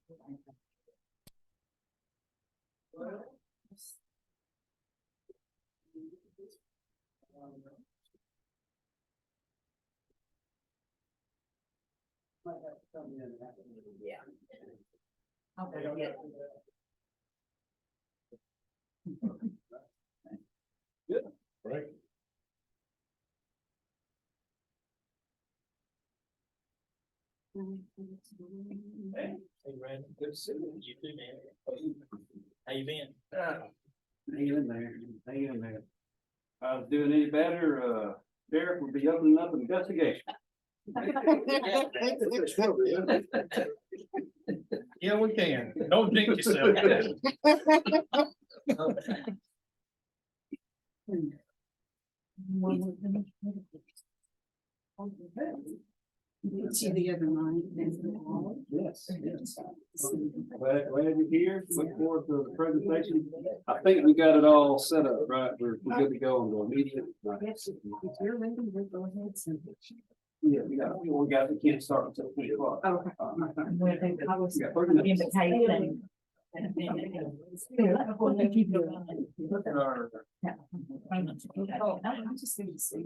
Yeah. Okay, yeah. Good, right? Hey, Brandon, good to see you. You too, man. How you been? Hang in there, hang in there. If I was doing any better, Derek would be opening up an investigation. Yeah, we can. Don't jinx yourself. See the other line. Yes, yes. Glad you're here. Look forward to the presentation. I think we got it all set up, right? We're good to go on the media. Yes, if you're ready, we'll go ahead and. Yeah, we can't start until 3 o'clock. Okay. I was Yeah. invitation. Look at our. I'm just going to see.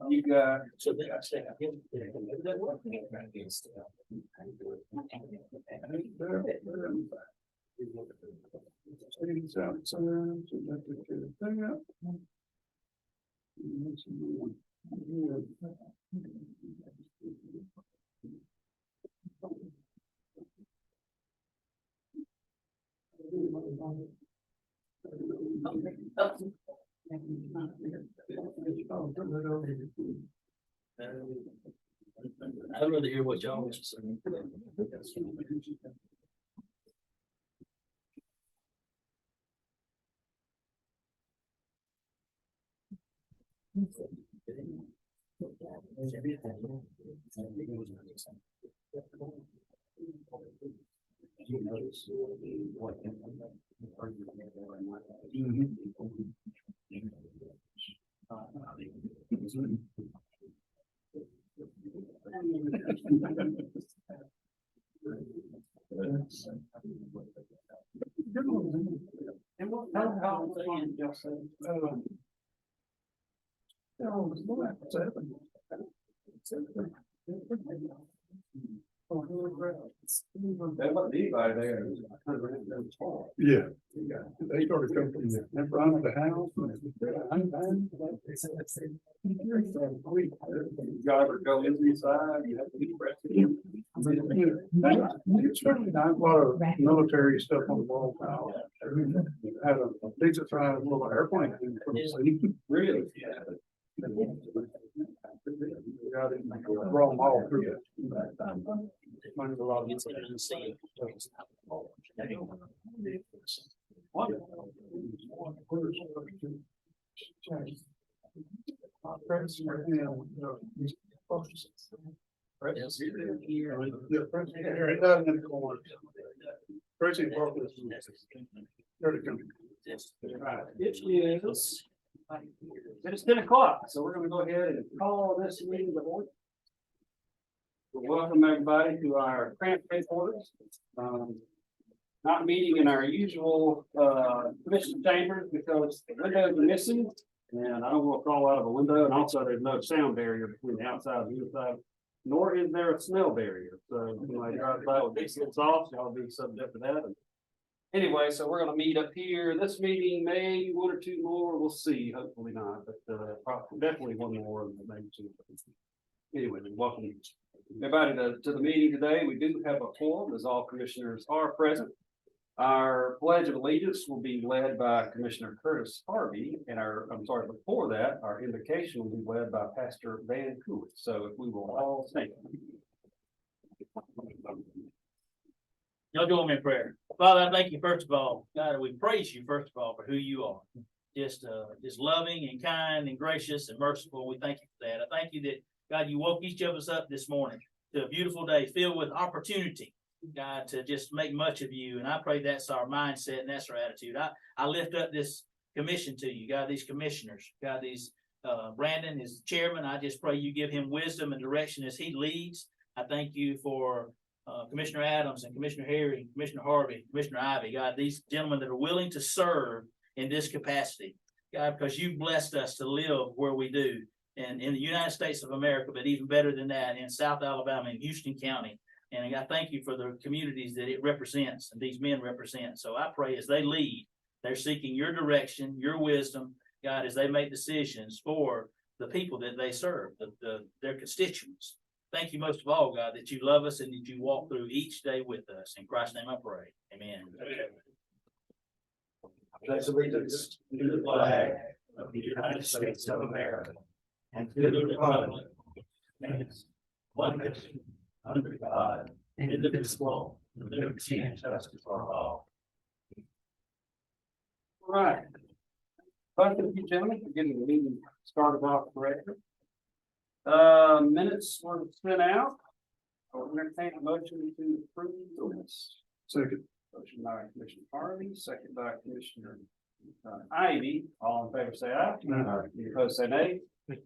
You got. So then I say, I'd rather hear what y'all was saying. That wasn't anybody there. Yeah, they started coming from the front of the house. Driver go inside, you have to be present. It's really not a lot of military stuff on the wall now. Had a decent sized little airplane from the city. Really? Got it, brought them all through it. Learned a lot of it's in the sea. President Barkley. They're the company. It's 10 o'clock, so we're gonna go ahead and call this meeting to order. Welcome everybody to our cramped headquarters. Not meeting in our usual commission chambers because the windows are missing. And I don't want to crawl out of a window, and also there's no sound barrier between the outside and the inside. Nor is there a smell barrier, so when I drive by with these lights off, y'all be subject to that. Anyway, so we're gonna meet up here, this meeting, maybe one or two more, we'll see, hopefully not, but definitely one more, maybe two. Anyway, welcome everybody to the meeting today. We do have a quorum, as all commissioners are present. Our pledge of allegiance will be led by Commissioner Curtis Harvey, and before that, our invocation will be led by Pastor Van Cool. So if we will all stand. Y'all join me in prayer. Father, I thank you first of all, God, we praise you first of all for who you are. Just loving and kind and gracious and merciful. We thank you for that. I thank you that, God, you woke each of us up this morning to a beautiful day filled with opportunity, God, to just make much of you. And I pray that's our mindset and that's our attitude. I lift up this commission to you, God, these commissioners, God, these Brandon is the chairman. I just pray you give him wisdom and direction as he leads. I thank you for Commissioner Adams and Commissioner Harry, Commissioner Harvey, Commissioner Ivy, God, these gentlemen that are willing to serve in this capacity. God, because you've blessed us to live where we do and in the United States of America, but even better than that, in South Alabama and Houston County. And I thank you for the communities that it represents and these men represent. So I pray as they lead, they're seeking your direction, your wisdom, God, as they make decisions for the people that they serve, their constituents. Thank you most of all, God, that you love us and that you walk through each day with us. In Christ's name I pray. Amen. Pledge allegiance to the flag of the United States of America and to the republic and one nation under God, indivisible, with liberty and justice for all. All right. Thank you, gentlemen, for getting the meeting started off correctly. Minutes were sent out. I'll entertain a motion to approve the minutes. Second. Motion by Commissioner Harvey, second by Commissioner Ivy. All in favor, say aye. Any opposed, say nay. All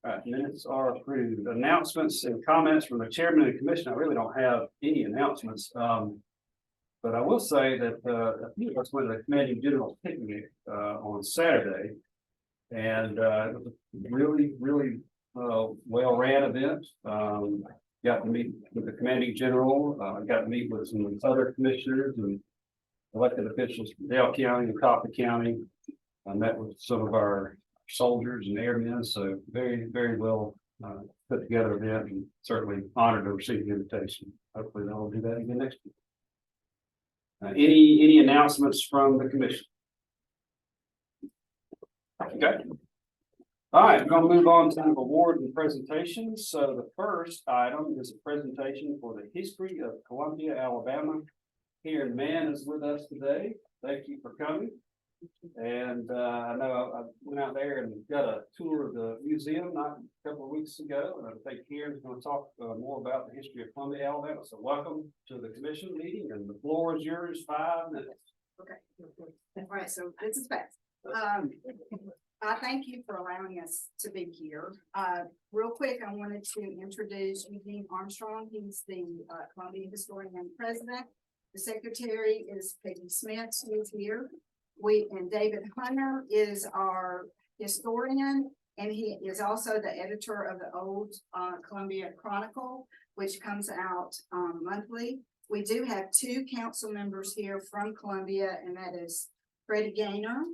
right, minutes are approved. Announcements and comments from the chairman and commission. I really don't have any announcements. But I will say that a few of us went to the Commanding General picnic on Saturday. And it was a really, really well-ran event. Got to meet with the Commanding General, got to meet with some other commissioners and elected officials from Dale County and Coffee County. I met with some of our soldiers and airmen, so very, very well put together event, and certainly honored to receive the invitation. Hopefully they'll do that again next week. Any announcements from the commission? Okay. All right, we're gonna move on to award and presentations. So the first item is a presentation for the history of Columbia, Alabama. Karen Mann is with us today. Thank you for coming. And I know I went out there and got a tour of the museum not a couple of weeks ago. And I think Karen's going to talk more about the history of Columbia, Alabama. So welcome to the commission meeting, and the floor is yours, 5 minutes. Okay. All right, so this is fast. I thank you for allowing us to be here. Real quick, I wanted to introduce Eugene Armstrong. He's the Columbia Historian and President. The secretary is Peggy Smith, who is here. And David Hunter is our historian, and he is also the editor of the Old Columbia Chronicle, which comes out monthly. We do have 2 council members here from Columbia, and that is Freddie Gaynor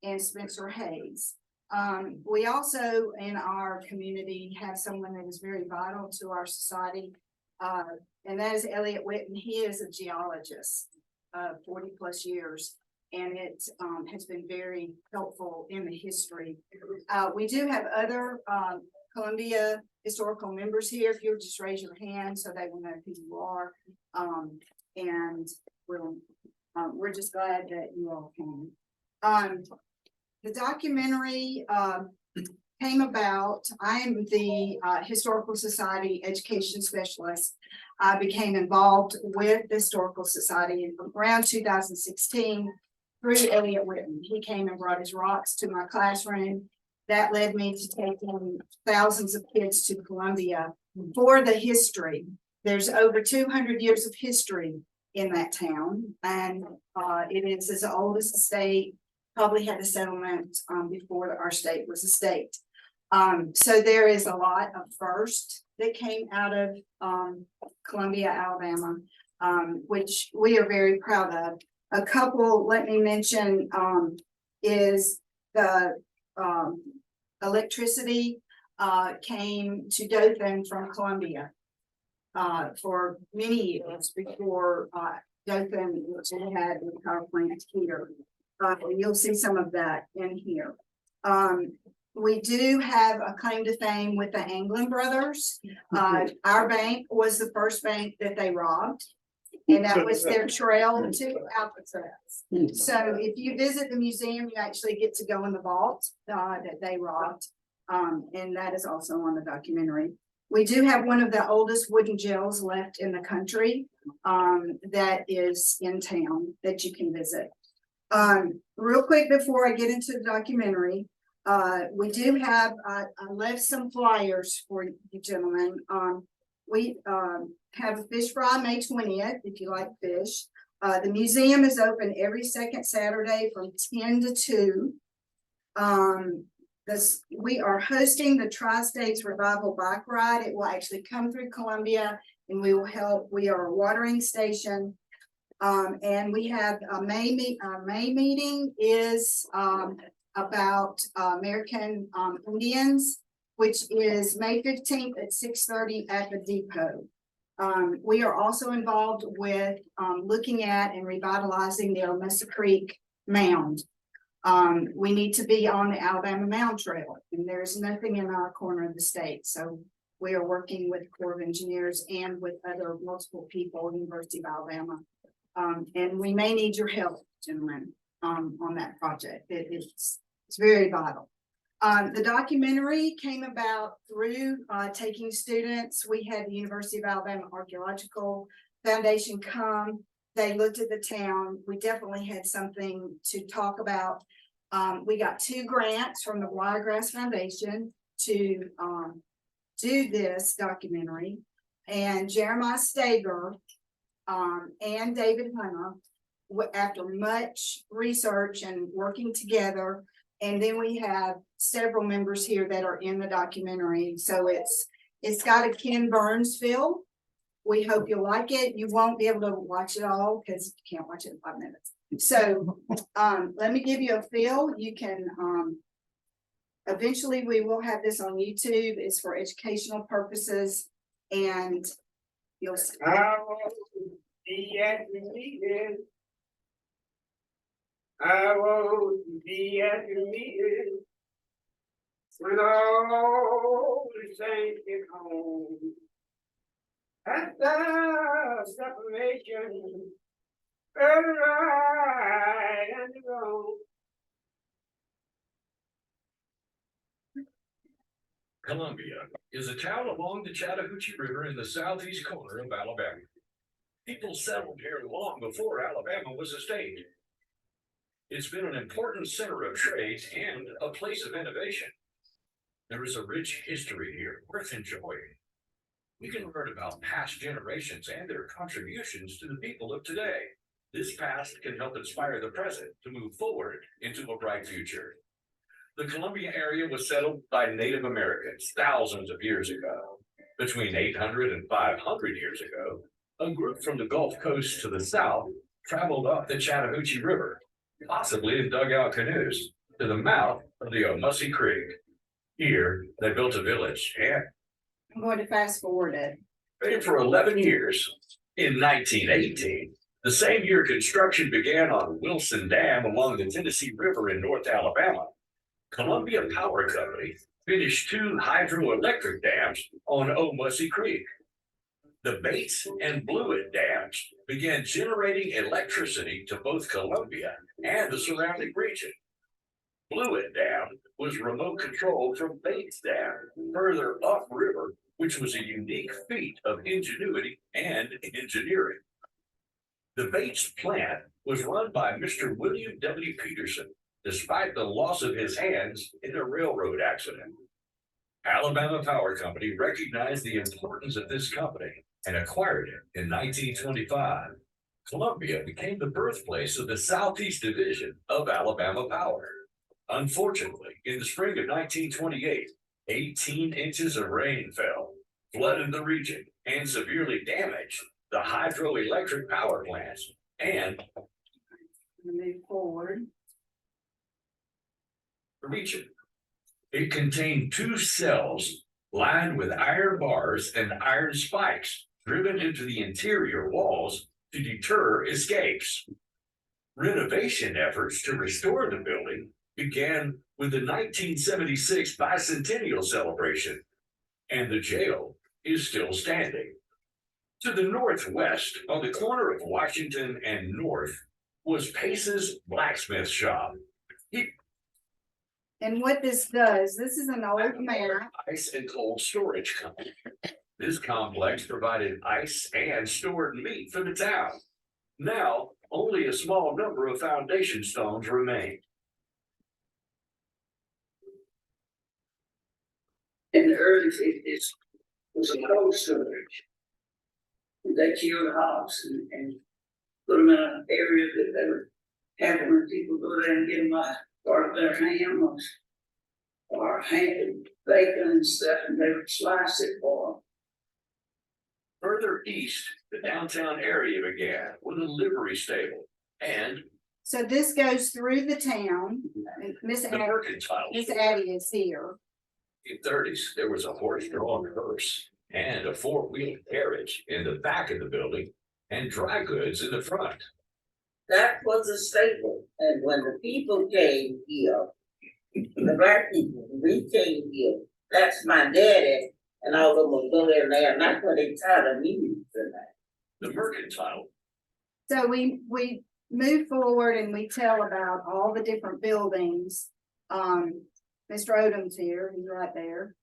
and Spencer Hayes. We also in our community have someone that is very vital to our society, and that is Elliot Whitten. He is a geologist, 40 plus years, and it has been very helpful in the history. We do have other Columbia historical members here. If you'll just raise your hand so they will know who you are, and we're just glad that you all came. The documentary came about. I am the Historical Society Education Specialist. I became involved with the Historical Society around 2016 through Elliot Whitten. He came and brought his rocks to my classroom. That led me to taking thousands of kids to Columbia for the history. There's over 200 years of history in that town, and it is as old as the state. Probably had a settlement before our state was a state. So there is a lot of first that came out of Columbia, Alabama, which we are very proud of. A couple, let me mention, is the electricity came to Dothan from Columbia for many years before Dothan had the power plant here. You'll see some of that in here. We do have a claim to fame with the Anglin brothers. Our bank was the first bank that they robbed, and that was their trail to Alcatraz. So if you visit the museum, you actually get to go in the vault that they robbed, and that is also on the documentary. We do have one of the oldest wooden jails left in the country that is in town that you can visit. Real quick before I get into the documentary, We do have, I left some flyers for you gentlemen. We, have a fish fry May 20th, if you like fish. The museum is open every second Saturday from 10 to 2. We are hosting the Tri-States Revival Bike Ride. It will actually come through Columbia and we will help. We are a watering station. And we have a our May meeting is, about American Indians, which is May 15th at 6:30 at the depot. We are also involved with looking at and revitalizing the Omessa Creek Mound. We need to be on the Alabama Mound Trail, and there's nothing in our corner of the state. So we are working with Corps of Engineers and with other multiple people, University of Alabama. And we may need your help, gentlemen, on that project. It's very vital. The documentary came about through taking students. We had the University of Alabama Archaeological Foundation come. They looked at the town. We definitely had something to talk about. We got 2 grants from the Wiregrass Foundation to do this documentary. And Jeremiah Stager and David Hunter, after much research and working together. And then we have several members here that are in the documentary. So it's got a Ken Burns feel. We hope you'll like it. You won't be able to watch it all because you can't watch it in 5 minutes. So let me give you a feel. You can eventually we will have this on YouTube. It's for educational purposes, and you'll see. I will be at the meeting. I will be at the meeting. When all the saints get home. At the separation. The right and the wrong. Columbia is a town along the Chattahoochee River in the southeast corner of Alabama. People settled here long before Alabama was a state. It's been an important center of trade and a place of innovation. There is a rich history here worth enjoying. We can learn about past generations and their contributions to the people of today. This past can help inspire the present to move forward into a bright future. The Columbia area was settled by Native Americans thousands of years ago. Between 800 and 500 years ago, a group from the Gulf Coast to the south traveled up the Chattahoochee River, possibly in dugout canoes, to the mouth of the Omessa Creek. Here, they built a village and I'm going to fast forward it. stayed for 11 years. In 1918, the same year construction began on Wilson Dam along the Tennessee River in North Alabama. Columbia Power Company finished 2 hydroelectric dams on Omessa Creek. The Bates and Blewett dams began generating electricity to both Columbia and the surrounding region. Blewett Dam was remote controlled from Bates Dam further upriver, which was a unique feat of ingenuity and engineering. The Bates plant was run by Mr. William W. Peterson, despite the loss of his hands in a railroad accident. Alabama Power Company recognized the importance of this company and acquired it in 1925. Columbia became the birthplace of the Southeast Division of Alabama Power. Unfortunately, in the spring of 1928, 18 inches of rain fell, flooded the region, and severely damaged the hydroelectric power plants and Move forward. the region. It contained 2 cells lined with iron bars and iron spikes driven into the interior walls to deter escapes. Renovation efforts to restore the building began with the 1976 bicentennial celebration, and the jail is still standing. To the northwest, on the corner of Washington and North, was Pace's blacksmith shop. And what this does, this is an old map. Ice and cold storage company. This complex provided ice and stored meat for the town. Now, only a small number of foundation stones remain. was a cold storage. They killed hogs and put them in an area that they were having when people go there and get them part of their ham or ham, bacon and stuff, and they would slice it for them. Further east, the downtown area began with a livery stable and So this goes through the town, and Miss the Addie, mercantile. Miss Addie is here. In the 30s, there was a horse-drawn hearse and a four-wheel carriage in the back of the building and dry goods in the front. That was a staple, and when the people came here, the black people, we came here, that's my daddy, and all of them will go in there, and that's what they taught of me tonight. The mercantile. So we move forward and we tell about all the different buildings. Mr. Odom's here, he's right there.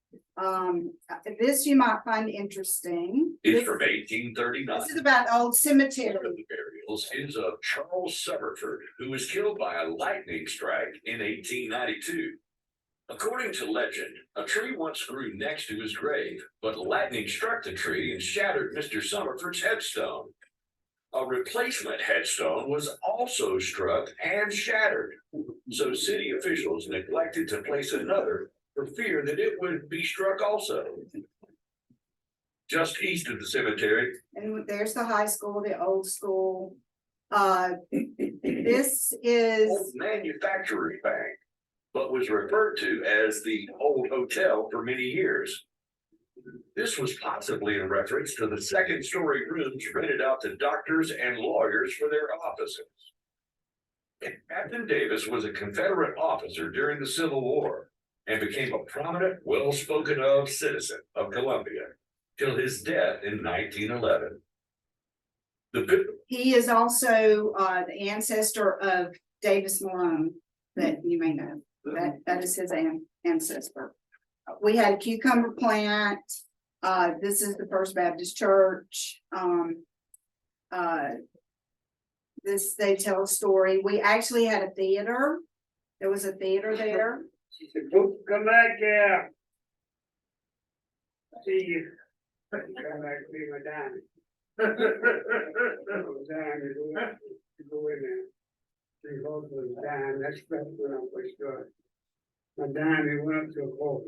This you might find interesting. It's This from 1839. this is about the old One of cemetery. the burials is of Charles Summerford, who was killed by a lightning strike in 1892. According to legend, a tree once grew next to his grave, but lightning struck the tree and shattered Mr. Summerford's headstone. A replacement headstone was also struck and shattered, so city officials neglected to place another for fear that it would be struck also. Just east of the cemetery, And there's the high school, the old school. This is, Old Manufacturers Bank, but was referred to as the Old Hotel for many years. This was possibly in reference to the second-story rooms rented out to doctors and lawyers for their offices. Captain Davis was a Confederate officer during the Civil War and became a prominent, well-spoken-of citizen of Columbia till his death in 1911. he is also the ancestor of Davis Malone that you may know. That is his ancestor. We had a cucumber plant. This is the First Baptist Church. This, they tell a story. We actually had a theater. There was a theater there. She said, come back here. See you. Come back to be my diamond. To go in there. She goes to the dime, that's when I first started. My diamond went up to a quarter.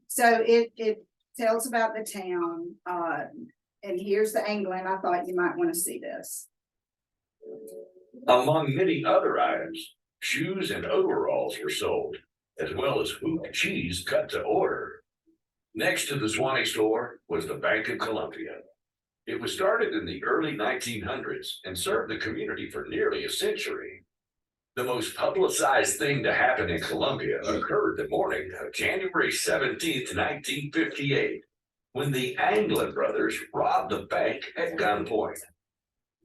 So it tells about the town, and here's the angling. I thought you might want to see this. Among many other items, shoes and overalls were sold, as well as hoop cheese cut to order. Next to the Swanee store was the Bank of Columbia. It was started in the early 1900s and served the community for nearly a century. The most publicized thing to happen in Columbia occurred the morning of January 17th, 1958, when the Anglin brothers robbed the bank at gunpoint.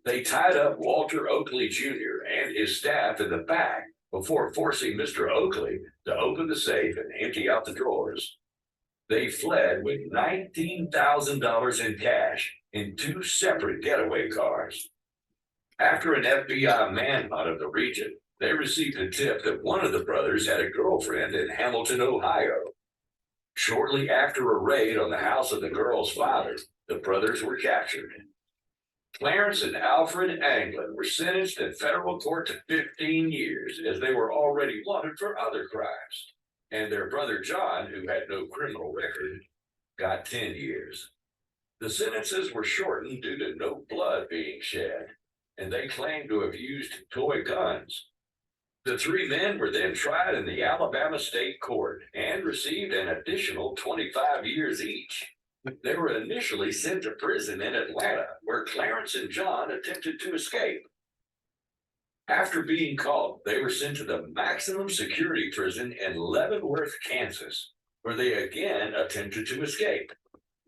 They tied up Walter Oakley Jr. and his staff in the back before forcing Mr. Oakley to open the safe and empty out the drawers. They fled with $19,000 in cash in two separate getaway cars. After an FBI manhunt of the region, they received a tip that one of the brothers had a girlfriend in Hamilton, Ohio. Shortly after a raid on the house of the girl's father, the brothers were captured. Clarence and Alfred Anglin were sentenced in federal court to 15 years as they were already wanted for other crimes. And their brother John, who had no criminal record, got 10 years. The sentences were shortened due to no blood being shed, and they claimed to have used toy guns. The three men were then tried in the Alabama State Court and received an additional 25 years each. They were initially sent to prison in Atlanta, where Clarence and John attempted to escape. After being caught, they were sent to the maximum security prison in Leavenworth, Kansas, where they again attempted to escape.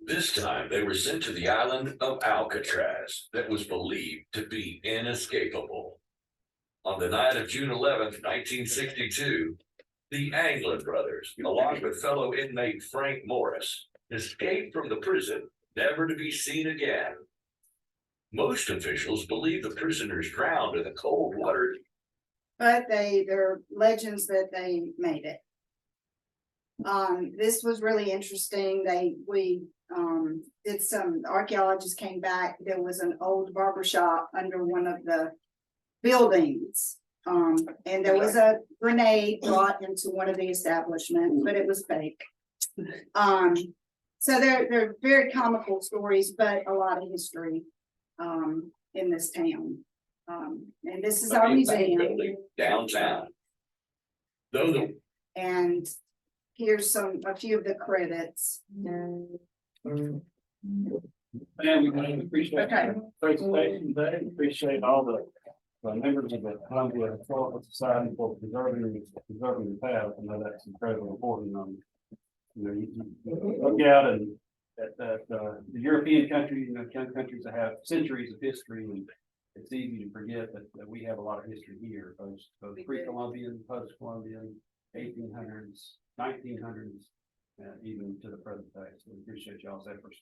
This time, they were sent to the island of Alcatraz that was believed to be inescapable. On the night of June 11th, 1962, the Anglin brothers, along with fellow inmate Frank Morris, escaped from the prison, never to be seen again. Most officials believe the prisoners drowned in the cold water. But there are legends that they made it. This was really interesting. Did some archaeologists came back. There was an old barber shop under one of the buildings. And there was a grenade brought into one of the establishments, but it was fake. So they're very comical stories, but a lot of history, in this town. And this is our museum. Downtown. Though the And here's a few of the credits. And we appreciate Okay. the presentation today, appreciate all the members of the Columbia Historical Society for preserving the past. I know that's incredibly important. You know, you look out and at the European countries, countries that have centuries of history, and it's easy to forget that we have a lot of history here, both pre-Columbian, post-Columbian, 1800s, 1900s, even to the present day. So we appreciate y'all's efforts.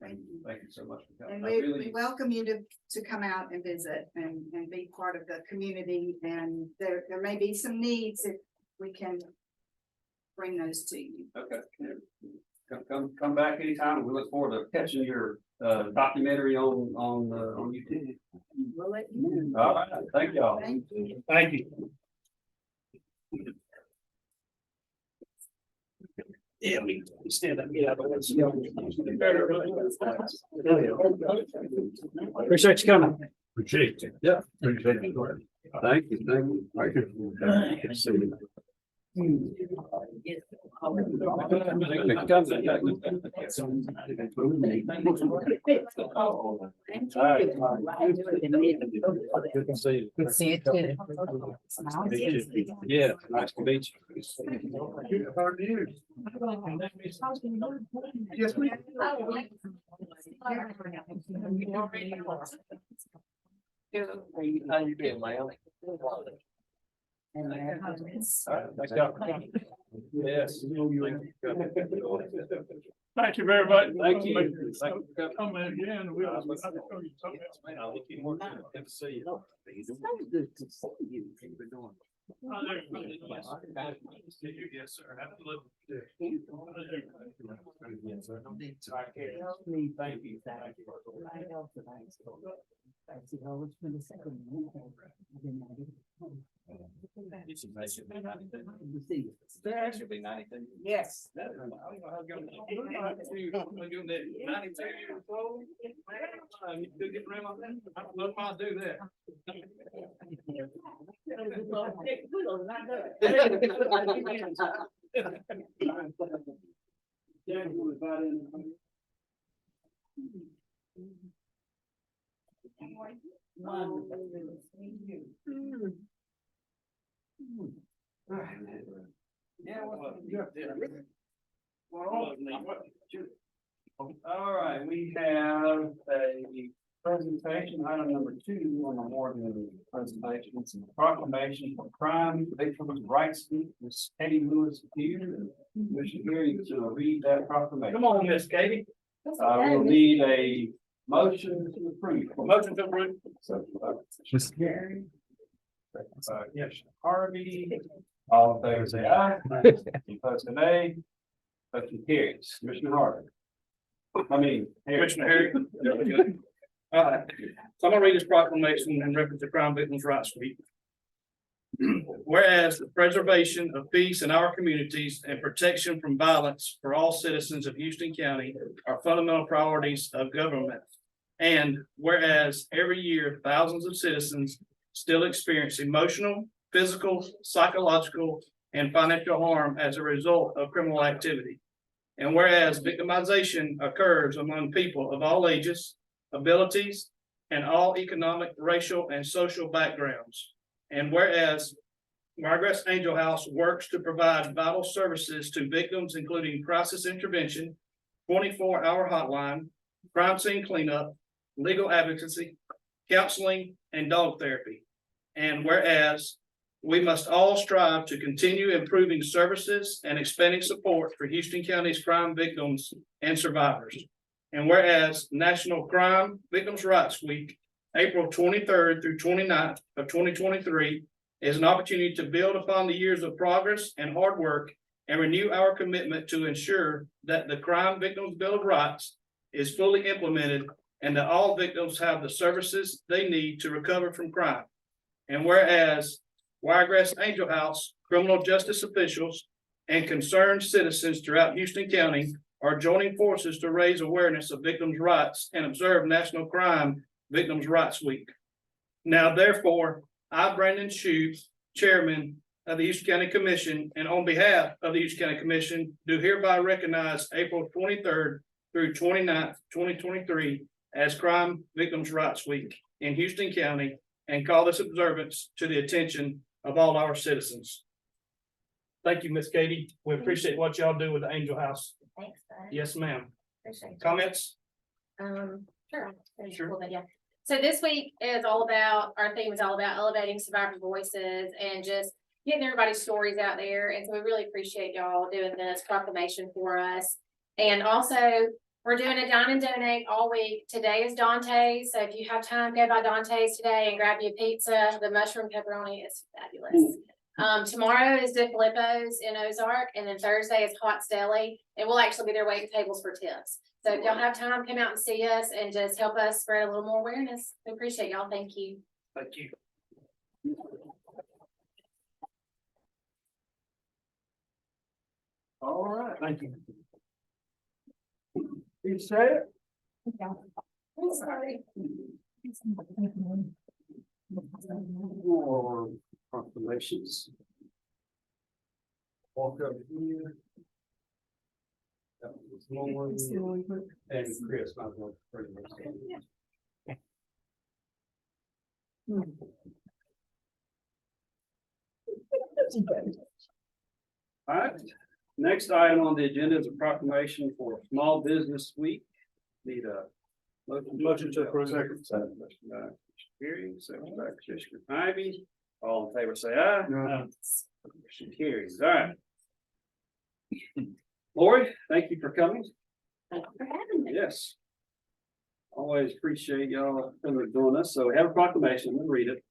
Thank you so much for And coming. we welcome you to come out and visit and be part of the community. And there may be some needs if we can bring those to you. Okay. Come back anytime. We look forward to catching your documentary on YouTube. We'll let you know. All right, thank y'all. Thank you. Thank you. Yeah, we stand up, get out of the way. Appreciate you coming. Appreciate it. Yeah. Appreciate you. Thank you. Thank you. Good to see you. Good to see you too. Yeah, nice to meet you. How are you? Yes, we. How you doing, man? And their husbands. All right, thanks, y'all. Yes. Thank you very much. Thank you. Come in again. We'll show you something. Good to see you. Good to see you. Yes, sir. Absolutely. Thank you. There should be 92. Yes. I don't know how good. 92 years old. You still get around like that? I don't know if I'll do that. Yeah, all right, we have a presentation, item number 2 on the morning presentation. It's a proclamation for crime victims' rights week. Miss Katie Lewis here. Commissioner hearing to read that proclamation. Come on, Miss Katie. We'll need a motion to approve. Motion to approve. Yes, Harvey, all in favor, say aye. Opposed, say nay. Motion carries. Commissioner Harvey. Commissioner Harry. All right, so I'm gonna read this proclamation in reference to Crime Victims' Rights Week. Whereas the preservation of peace in our communities and protection from violence for all citizens of Houston County are fundamental priorities of government. And whereas every year thousands of citizens still experience emotional, physical, psychological, and financial harm as a result of criminal activity. And whereas victimization occurs among people of all ages, abilities, and all economic, racial, and social backgrounds. And whereas Margaret Angel House works to provide vital services to victims, including crisis intervention, 24-hour hotline, crime scene cleanup, legal advocacy, counseling, and dog therapy. And whereas we must all strive to continue improving services and expanding support for Houston County's crime victims and survivors. And whereas National Crime Victims' Rights Week, April 23rd through 29th of 2023, is an opportunity to build upon the years of progress and hard work and renew our commitment to ensure that the Crime Victims Bill of Rights is fully implemented and that all victims have the services they need to recover from crime. And whereas Wiregrass Angel House criminal justice officials and concerned citizens throughout Houston County are joining forces to raise awareness of victims' rights and observe National Crime Victims' Rights Week. Now therefore, I, Brandon Shue, Chairman of the Houston County Commission, and on behalf of the Houston County Commission, do hereby recognize April 23rd through 29th, 2023 as Crime Victims' Rights Week in Houston County and call this observance to the attention of all our citizens. Thank you, Miss Katie. We appreciate what y'all do with the Angel House. Thanks, bud. Yes, ma'am. Appreciate it. Comments? Sure. There's a Sure. little bit, yeah. So this week is all about, our theme is all about elevating survivor voices and just getting everybody's stories out there. And so we really appreciate y'all doing this proclamation for us. And also, we're doing a dine and donate all week. Today is Dante's. So if you have time, go by Dante's today and grab you a pizza. The mushroom pepperoni is fabulous. Tomorrow is De Filippo's in Ozark, and then Thursday is Hot's Deli, and we'll actually be there waiting tables for tips. So if y'all have time, come out and see us and just help us spread a little more awareness. We appreciate y'all. Thank you. Thank you. All right, thank you. You say it? I'm sorry. Or proclamations. Walk up here. That was Lauren and Chris, my brother, pretty much. All right, next item on the agenda is a proclamation for Small Business Week. Need a motion to approve. Second by Commissioner Perry, second by Commissioner Ivy. All in favor, say aye. Motion carries. All right. Lori, thank you for coming. Thank you for having me. Yes. Always appreciate y'all doing this. So we have a proclamation. Let me read it.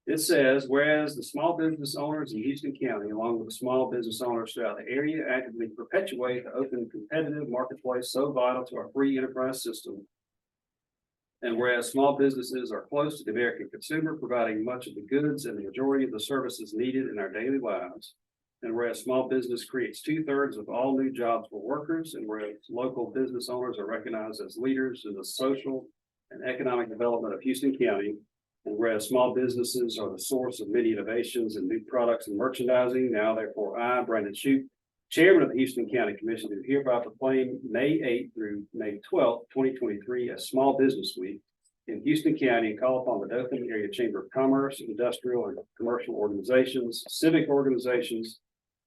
It says, whereas the small business owners in Houston County, along with the small business owners throughout the area, actively perpetuate the open competitive marketplace so vital to our free enterprise system. And whereas small businesses are close to the American consumer, providing much of the goods and the majority of the services needed in our daily lives. And whereas small business creates 2/3 of all new jobs for workers, and whereas local business owners are recognized as leaders in the social and economic development of Houston County. And whereas small businesses are the source of many innovations and new products and merchandising, now therefore I, Brandon Shue, Chairman of the Houston County Commission, do hereby proclaim May 8th through May 12th, 2023 as Small Business Week in Houston County and call upon the Dothan Area Chamber of Commerce, industrial and commercial organizations, civic organizations,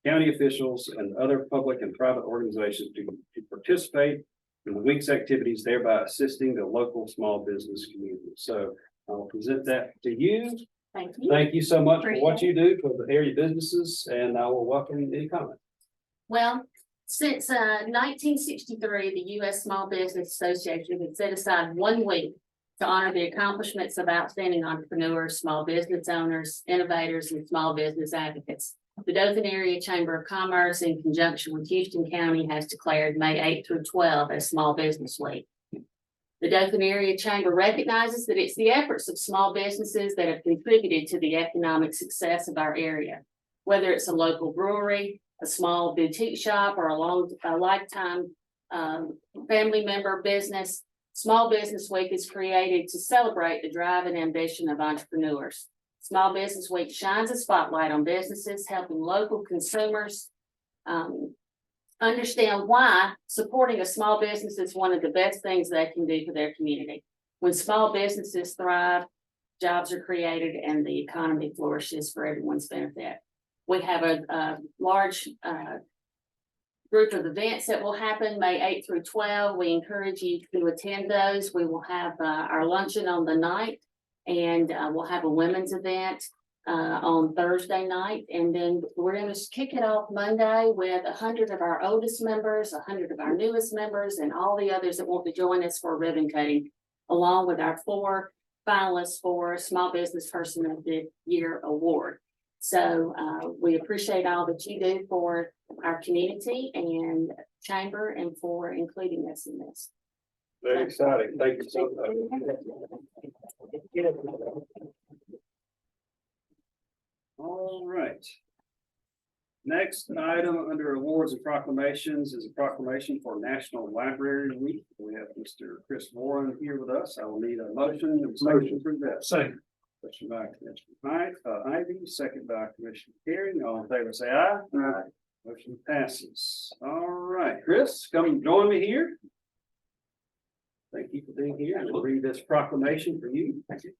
county officials, and other public and private organizations to participate in the week's activities, thereby assisting the local small business community. So I'll present that to you. Thank you. Thank you so much for what you do for the area businesses, and I will welcome any comment. Well, since 1963, the U.S. Small Business Association has set aside 1 week to honor the accomplishments of outstanding entrepreneurs, small business owners, innovators, and small business advocates. The Dothan Area Chamber of Commerce, in conjunction with Houston County, has declared May 8th through 12th as Small Business Week. The Dothan Area Chamber recognizes that it's the efforts of small businesses that have contributed to the economic success of our area. Whether it's a local brewery, a small boutique shop, or a lifetime family member business, Small Business Week is created to celebrate the drive and ambition of entrepreneurs. Small Business Week shines a spotlight on businesses, helping local consumers understand why supporting a small business is one of the best things they can do for their community. When small businesses thrive, jobs are created and the economy flourishes for everyone's benefit. We have a large group of events that will happen May 8th through 12. We encourage you to attend those. We will have our luncheon on the night, and we'll have a women's event on Thursday night. And then we're going to kick it off Monday with 100 of our oldest members, 100 of our newest members, and all the others that want to join us for ribbon cutting, along with our 4 finalists for Small Business Person of the Year award. So, we appreciate all that you do for our community and chamber and for including us in this. Very exciting. Thank you so much. All right. Next item under awards and proclamations is a proclamation for National Library Week. We have Mr. Chris Warren here with us. I will need a motion for that. Second. Motion by Commissioner Ivy, second by Commissioner Terry. All in favor, say aye. Aye. Motion passes. All right, Chris, come join me here. Thank you for being here. I will read this proclamation for you. Thank you.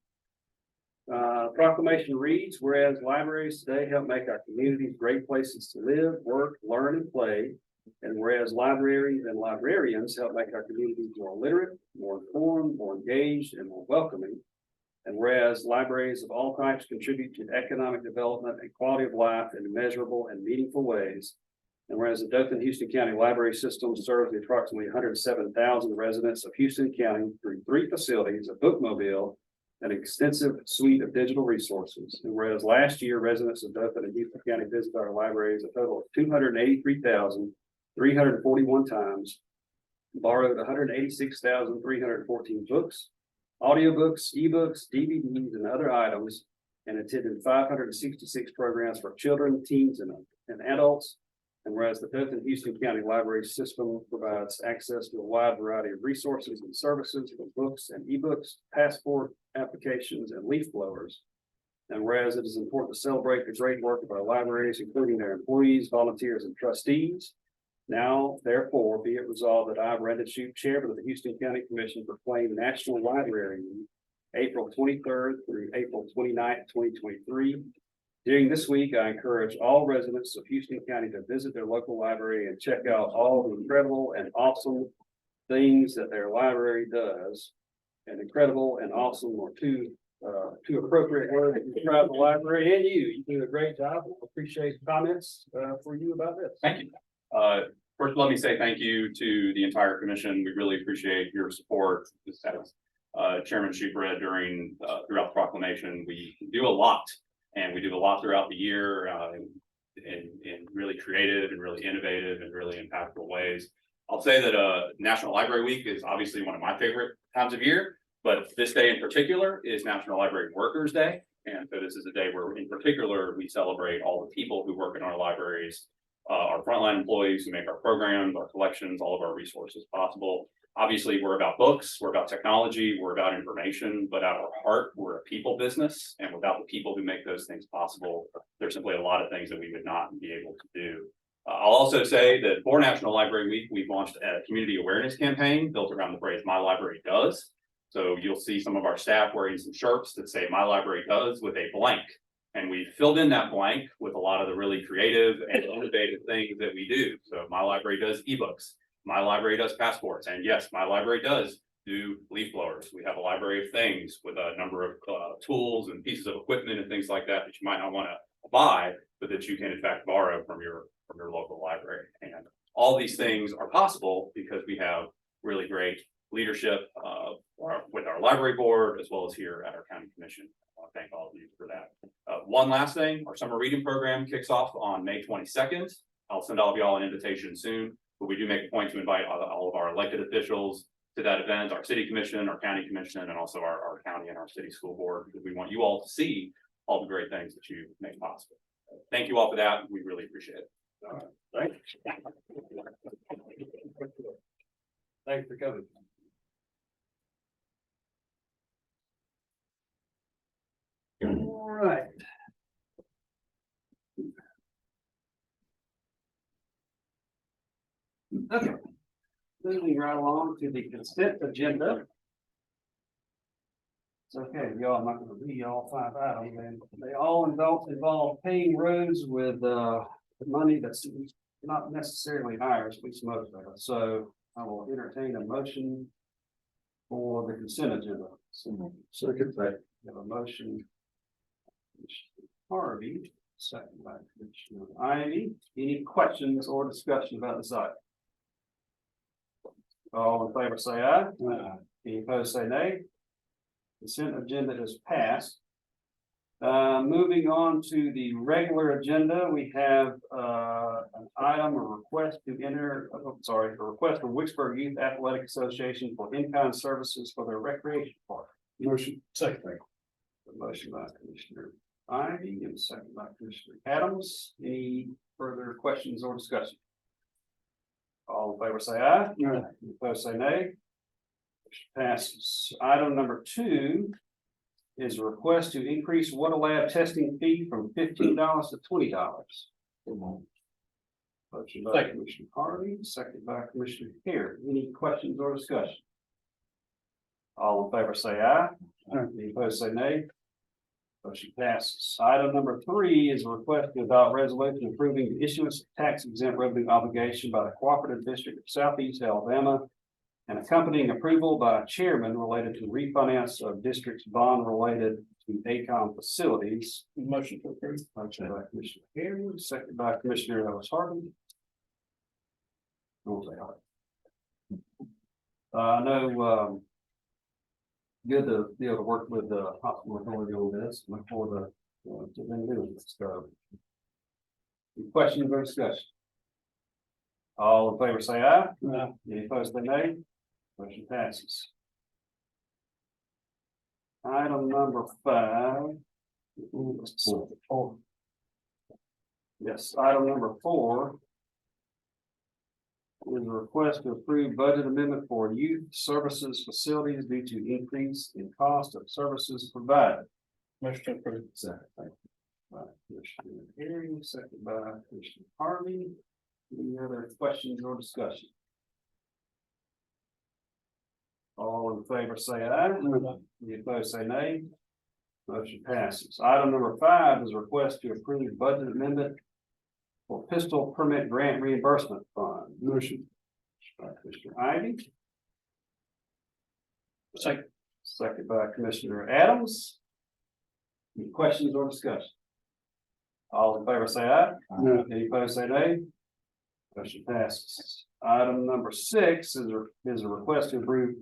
Proclamation reads, whereas libraries today help make our communities great places to live, work, learn, and play. And whereas libraries and librarians help make our communities more literate, more informed, more engaged, and more welcoming. And whereas libraries of all types contribute to economic development and quality of life in measurable and meaningful ways. And whereas the Dothan-Houston County Library System serves the approximately 107,000 residents of Houston County through 3 facilities, a bookmobile, an extensive suite of digital resources. And whereas last year, residents of Dothan and Houston County visited our libraries a total of 283,341 times, borrowed 186,314 books, audiobooks, ebooks, DVDs, and other items, and attended 566 programs for children, teens, and adults. And whereas the Dothan Houston County Library System provides access to a wide variety of resources and services for books and ebooks, passport applications, and leaf blowers. And whereas it is important to celebrate the great work of our libraries, including their employees, volunteers, and trustees. Now, therefore, be it resolved that I, Brandon Shoup, Chairman of the Houston County Commission, proclaim National Library Week, April 23rd through April 29th, 2023. During this week, I encourage all residents of Houston County to visit their local library and check out all the incredible and awesome things that their library does. And incredible and awesome are two appropriate words to describe the library and you. You do a great job. Appreciate comments for you about this. Thank you. First, let me say thank you to the entire commission. We really appreciate your support. Just as Chairman Shoup read throughout the proclamation, we do a lot, and we do a lot throughout the year in really creative and really innovative and really impactful ways. I'll say that National Library Week is obviously one of my favorite times of year, but this day in particular is National Library Workers Day. And so this is a day where in particular, we celebrate all the people who work in our libraries, our frontline employees who make our programs, our collections, all of our resources possible. Obviously, we're about books, we're about technology, we're about information, but at our heart, we're a people business. And without the people who make those things possible, there's simply a lot of things that we would not be able to do. I'll also say that for National Library Week, we've launched a community awareness campaign built around the phrase "My Library Does." So you'll see some of our staff wearing some shirts that say "My Library Does" with a blank. And we filled in that blank with a lot of the really creative and innovative things that we do. So my library does ebooks, my library does passports, and yes, my library does do leaf blowers. We have a library of things with a number of tools and pieces of equipment and things like that you might not want to buy, but that you can in fact borrow from your local library. And all these things are possible because we have really great leadership with our library board as well as here at our county commission. I want to thank all of you for that. One last thing, our summer reading program kicks off on May 22nd. I'll send all of y'all an invitation soon, but we do make a point to invite all of our elected officials to that event, our city commission, our county commission, and also our county and our city school board, because we want you all to see all the great things that you make possible. Thank you all for that. We really appreciate it. All right. Thanks for coming. All right. Okay. Moving right along to the consent agenda. It's okay, y'all, I'm not gonna read all 5 items, and they all involve paying roads with money that's not necessarily ours, at least most of it. So I will entertain a motion for the consent agenda. Second, we have a motion. Harvey, second by Commissioner Ivy. Any questions or discussion about this item? All in favor say aye. Aye. Any opposed say nay. Consent agenda is passed. Moving on to the regular agenda, we have, an item, a request to enter, a request from Wicksburg Youth Athletic Association for in-kind services for their recreation park. Motion. Second. A motion by Commissioner Ivy and a second by Commissioner Adams. Any further questions or discussion? All in favor say aye. Any opposed say nay. Motion passes. Item number 2 is a request to increase water lab testing fee from $15 to $20. Motion by Commissioner Harvey, second by Commissioner Hare. Any questions or discussion? All in favor say aye. Any opposed say nay. Motion passes. Item number 3 is a request to adopt resolution approving the issuance of tax exempt revenue obligation by the Cooperative District of Southeast Alabama and accompanying approval by a chairman related to refinance of district's bond related to ACOM facilities. Motion to approve. Motion by Commissioner Hare, second by Commissioner Ellis Harvey. I know, good to be able to work with the hospital authority on this, look forward to them doing this. So, any questions or discussion? All in favor say aye. Any opposed say nay. Motion passes. Item number 5. Yes, item number 4. Is a request to approve budget amendment for youth services facilities due to increase in cost of services provided. Motion to approve. Second. Thank you. By Commissioner Herring, second by Commissioner Harvey. Any other questions or discussion? All in favor say aye. Any opposed say nay. Motion passes. Item number 5 is a request to approve budget amendment for pistol permit grant reimbursement fund. Motion. By Commissioner Ivy. Second. Second by Commissioner Adams. Any questions or discussion? All in favor say aye. Any opposed say nay. Motion passes. Item number 6 is a request to approve,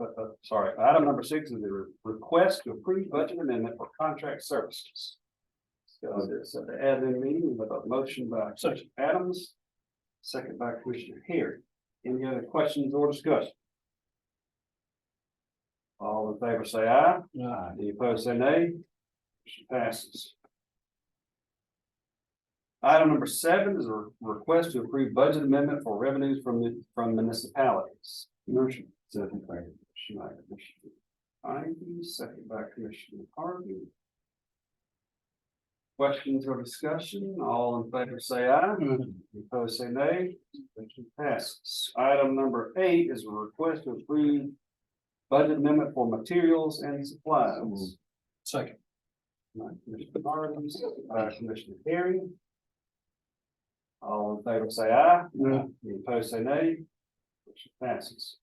item number 6 is a request to approve budget amendment for contract services. So this at the admin meeting with a motion by Commissioner Adams, second by Commissioner Hare. Any other questions or discussion? All in favor say aye. Any opposed say nay. Motion passes. Item number 7 is a request to approve budget amendment for revenues from municipalities. Motion. Second by Commissioner Ivy, second by Commissioner Harvey. Questions or discussion? All in favor say aye. Opposed say nay. Motion passes. Item number 8 is a request to approve budget amendment for materials and supplies. Second. By Commissioner Harvey, second by Commissioner Herring. All in favor say aye. Any opposed say nay. Motion passes.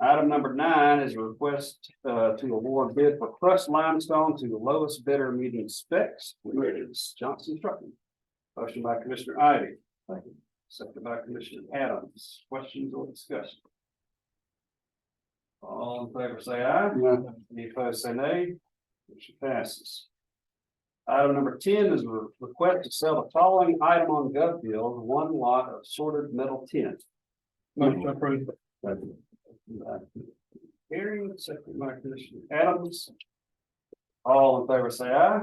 Item number 9 is a request to award bid for crushed limestone to the lowest bidder meeting specs, which is Johnson Trucking. Motion by Commissioner Ivy. Thank you. Second by Commissioner Adams. Questions or discussion? All in favor say aye. Any opposed say nay. Motion passes. Item number 10 is a request to sell the following item on GovDeals, 1 lot of sorted metal tin. Motion to approve. Hearing, second by Commissioner Adams. All in favor say aye.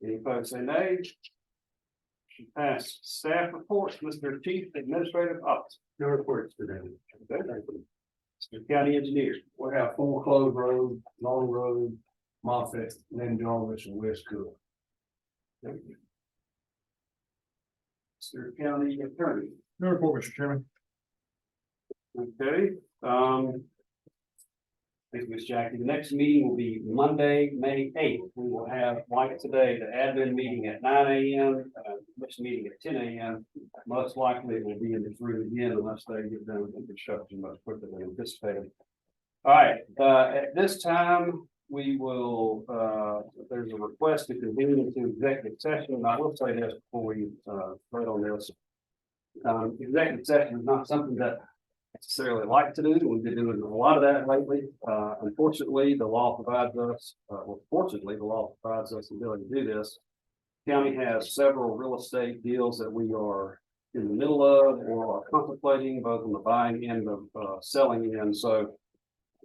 Any opposed say nay. Motion passes. Staff reports, Mr. Chief Administrative Officer. No reports today. Mr. County Engineer. We have Full Clove Road, Long Road, Moffett, then Jarvis and West Cook. Thank you. Mr. County Attorney. No report, Mr. Chairman. Okay, thank you, Ms. Jackie. The next meeting will be Monday, May 8th. We will have, like today, the admin meeting at 9 a.m., this meeting at 10 a.m. Most likely it will be in this room again unless they get done with the construction much quicker than anticipated. All right, at this time, we will, there's a request to convene into executive session. And I will say this before we vote on this. Executive session is not something that necessarily like to do. We've been doing a lot of that lately. Unfortunately, the law provides us, well, fortunately, the law provides us the ability to do this. County has several real estate deals that we are in the middle of or are contemplating, both on the buying end of selling end. So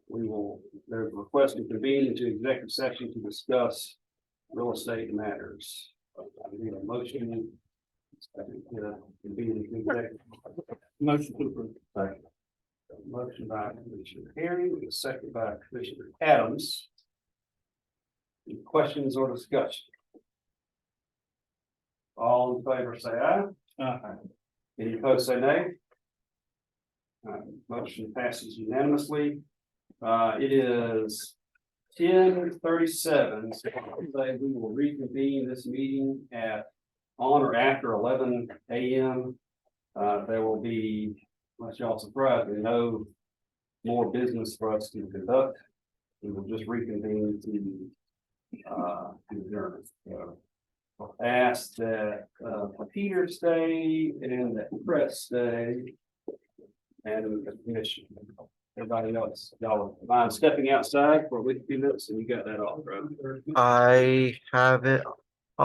there's a request to convene into executive session to discuss real estate matters. I need a motion. Convene into executive. Motion to approve. Second. Motion by Commissioner Herring, a second by Commissioner Adams. Any questions or discussion? All in favor, say aye. Any opposed, say nay. Motion passes unanimously. It is 10:37, so say we will reconvene this meeting on or after 11 a.m. There will be, unless y'all surprised, no more business for us to conduct. We will just reconvene to adjourn. So I'll ask that Peter stay and that Chris stay and the commission. Everybody else, y'all mind stepping outside for a few minutes and you got that off, right? I have it